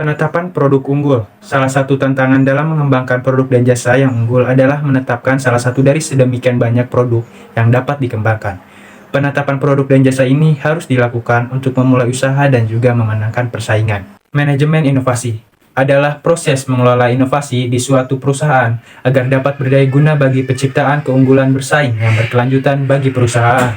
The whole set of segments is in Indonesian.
Penetapan produk unggul. Salah satu tantangan dalam mengembangkan produk dan jasa yang unggul adalah menetapkan salah satu dari sedemikian banyak produk yang dapat dikembangkan. Penetapan produk dan jasa ini harus dilakukan untuk memulai usaha dan juga memenangkan persaingan. Manajemen inovasi adalah proses mengelola inovasi di suatu perusahaan agar dapat berdaya guna bagi penciptaan keunggulan bersaing yang berkelanjutan bagi perusahaan.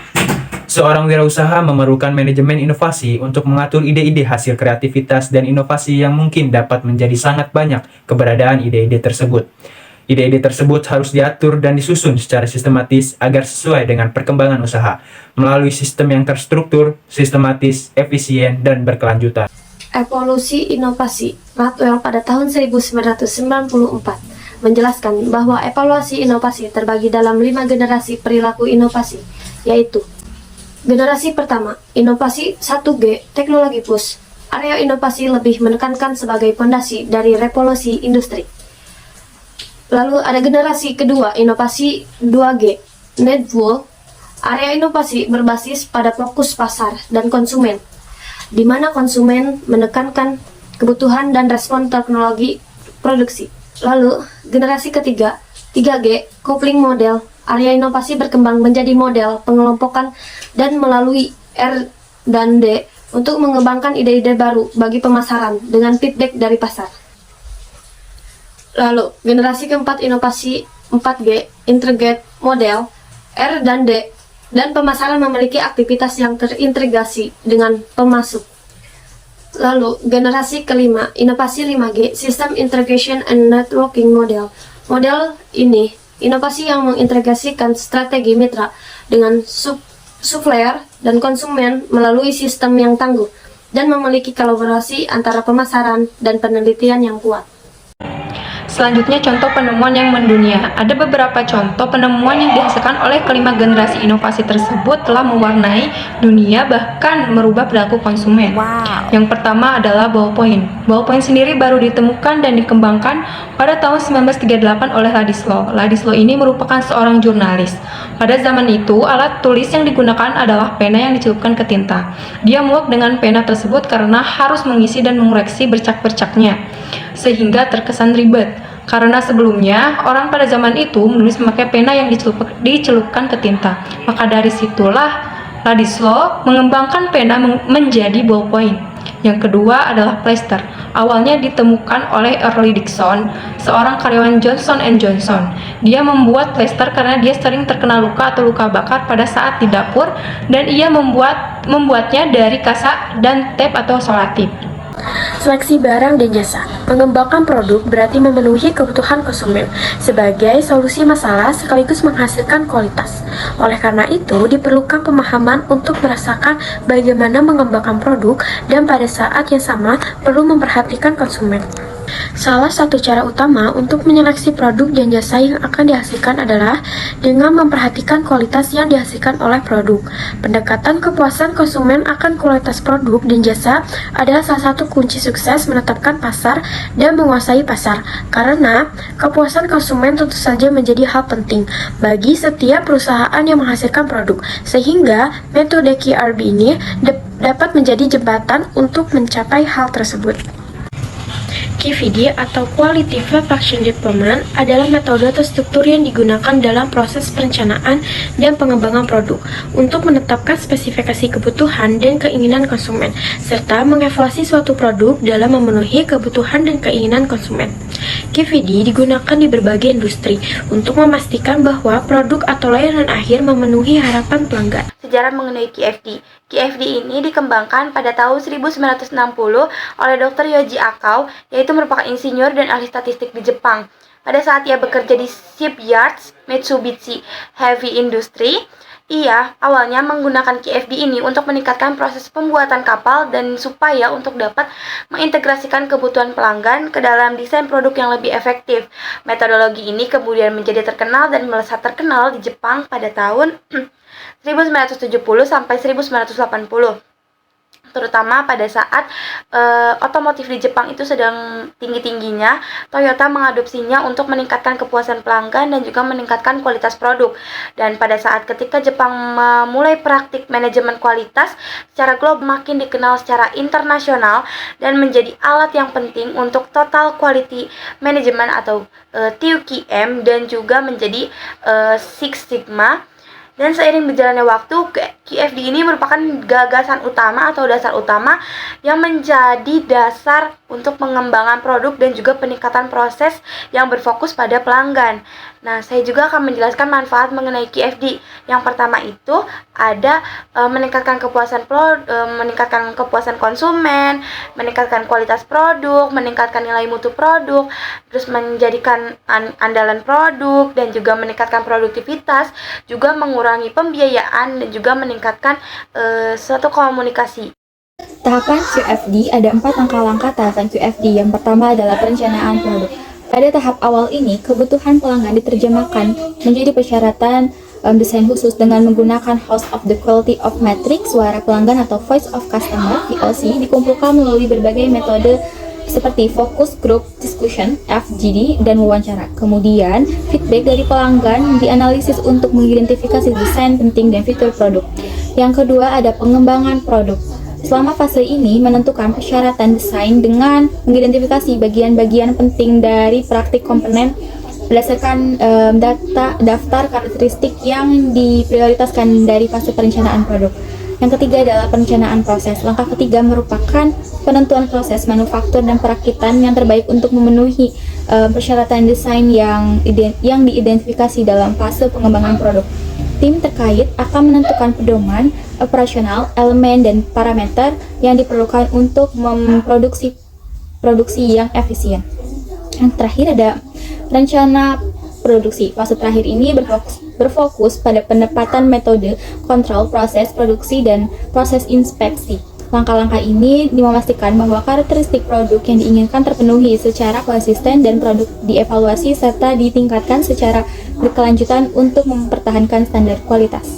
Seorang wirausaha memerlukan manajemen inovasi untuk mengatur ide-ide hasil kreativitas dan inovasi yang mungkin dapat menjadi sangat banyak keberadaan ide-ide tersebut. Ide-ide tersebut harus diatur dan disusun secara sistematis agar sesuai dengan perkembangan usaha, melalui sistem yang terstruktur, sistematis, efisien, dan berkelanjutan. Evolusi inovasi. Radwell pada tahun 1994 menjelaskan bahwa evaluasi inovasi terbagi dalam 5 generasi perilaku inovasi, yaitu generasi pertama, inovasi 1G, teknologi push. Area inovasi lebih menekankan sebagai fondasi dari revolusi industri. Lalu ada generasi kedua, inovasi 2G, network. Area inovasi berbasis pada fokus pasar dan konsumen, di mana konsumen menekankan kebutuhan dan respon teknologi produksi. Lalu generasi ketiga, 3G, coupling model. Area inovasi berkembang menjadi model pengelompokan dan melalui R dan D untuk mengembangkan ide-ide baru bagi pemasaran dengan feedback dari pasar. Lalu, generasi keempat inovasi 4G, integrate model, R dan D, dan pemasaran memiliki aktivitas yang terintegrasi dengan pemasok. Lalu, generasi kelima, inovasi 5G, System Integration and Networking Model. Model ini inovasi yang mengintegrasikan strategi mitra dengan supplier dan konsumen melalui sistem yang tangguh dan memiliki kolaborasi antara pemasaran dan penelitian yang kuat. Selanjutnya, contoh penemuan yang mendunia. Ada beberapa contoh penemuan yang dihasilkan oleh kelima generasi inovasi tersebut telah mewarnai dunia, bahkan merubah perilaku konsumen. Yang pertama adalah ballpoint. Ballpoint sendiri baru ditemukan dan dikembangkan pada tahun 1938 oleh Ladislaw. Ladislaw ini merupakan seorang jurnalis. Pada zaman itu, alat tulis yang digunakan adalah pena yang dicelupkan ke tinta. Dia muak dengan pena tersebut karena harus mengisi dan mengoreksi bercak-bercaknya, sehingga terkesan ribet. Karena sebelumnya, orang pada zaman itu menulis memakai pena yang dicelupkan ke tinta. Maka dari situlah Ladislaw mengembangkan pena menjadi ballpoint. Yang kedua adalah plester. Awalnya ditemukan oleh Early Dixon, seorang karyawan Johnson & Johnson. Dia membuat plester karena dia sering terkena luka atau luka bakar pada saat di dapur, dan ia membuatnya dari kasa dan tape atau selotip. Seleksi barang dan jasa. Mengembangkan produk berarti memenuhi kebutuhan konsumen sebagai solusi masalah sekaligus menghasilkan kualitas. Oleh karena itu, diperlukan pemahaman untuk merasakan bagaimana mengembangkan produk dan pada saat yang sama perlu memperhatikan konsumen. Salah satu cara utama untuk menyeleksi produk dan jasa yang akan dihasilkan adalah dengan memperhatikan kualitas yang dihasilkan oleh produk. Pendekatan kepuasan konsumen akan kualitas produk dan jasa adalah salah satu kunci sukses menetapkan pasar dan menguasai pasar, karena kepuasan konsumen tentu saja menjadi hal penting bagi setiap perusahaan yang menghasilkan produk, sehingga metode QRB ini dapat menjadi jembatan untuk mencapai hal tersebut. QVD atau Qualitative Function Development adalah metode atau struktur yang digunakan dalam proses perencanaan dan pengembangan produk untuk menetapkan spesifikasi kebutuhan dan keinginan konsumen, serta mengevaluasi suatu produk dalam memenuhi kebutuhan dan keinginan konsumen. QVD digunakan di berbagai industri untuk memastikan bahwa produk atau layanan akhir memenuhi harapan pelanggan. Sejarah mengenai QFD. QFD ini dikembangkan pada tahun 1960 oleh Dr. Yoji Akau, yaitu merupakan insinyur dan ahli statistik di Jepang. Pada saat ia bekerja di Shipyards Mitsubishi Heavy Industry, ia awalnya menggunakan QFD ini untuk meningkatkan proses pembuatan kapal dan supaya untuk dapat mengintegrasikan kebutuhan pelanggan ke dalam desain produk yang lebih efektif. Metodologi ini kemudian menjadi terkenal dan melesat terkenal di Jepang pada tahun 1970 sampai 1980. Terutama pada saat otomotif di Jepang itu sedang tinggi-tingginya, Toyota mengadopsinya untuk meningkatkan kepuasan pelanggan dan juga meningkatkan kualitas produk. Dan pada saat ketika Jepang memulai praktik manajemen kualitas secara global, makin dikenal secara internasional dan menjadi alat yang penting untuk total quality management atau TQM dan juga menjadi Six Sigma. Dan seiring berjalannya waktu, QFD ini merupakan gagasan utama atau dasar utama yang menjadi dasar untuk pengembangan produk dan juga peningkatan proses yang berfokus pada pelanggan. Nah, saya juga akan menjelaskan manfaat mengenai QFD. Yang pertama itu ada meningkatkan kepuasan konsumen, meningkatkan kualitas produk, meningkatkan nilai mutu produk, terus menjadikan andalan produk dan juga meningkatkan produktivitas, juga mengurangi pembiayaan dan juga meningkatkan suatu komunikasi. Tahapan QFD ada 4 langkah-langkah tahapan QFD. Yang pertama adalah perencanaan produk. Pada tahap awal ini, kebutuhan pelanggan diterjemahkan menjadi persyaratan desain khusus dengan menggunakan House of the Quality of Metrics, suara pelanggan atau Voice of Customer (VOC), dikumpulkan melalui berbagai metode seperti focus group discussion (FGD) dan wawancara. Kemudian, feedback dari pelanggan dianalisis untuk mengidentifikasi desain penting dan fitur produk. Yang kedua ada pengembangan produk. Selama fase ini menentukan persyaratan desain dengan mengidentifikasi bagian-bagian penting dari praktik komponen berdasarkan daftar karakteristik yang diprioritaskan dari fase perencanaan produk. Yang ketiga adalah perencanaan proses. Langkah ketiga merupakan penentuan proses manufaktur dan perakitan yang terbaik untuk memenuhi persyaratan desain yang diidentifikasi dalam fase pengembangan produk. Tim terkait akan menentukan pedoman operasional, elemen, dan parameter yang diperlukan untuk memproduksi produksi yang efisien. Yang terakhir ada rencana produksi. Fase terakhir ini berfokus pada penempatan metode, kontrol, proses produksi, dan proses inspeksi. Langkah-langkah ini memastikan bahwa karakteristik produk yang diinginkan terpenuhi secara konsisten dan produk dievaluasi serta ditingkatkan secara berkelanjutan untuk mempertahankan standar kualitas.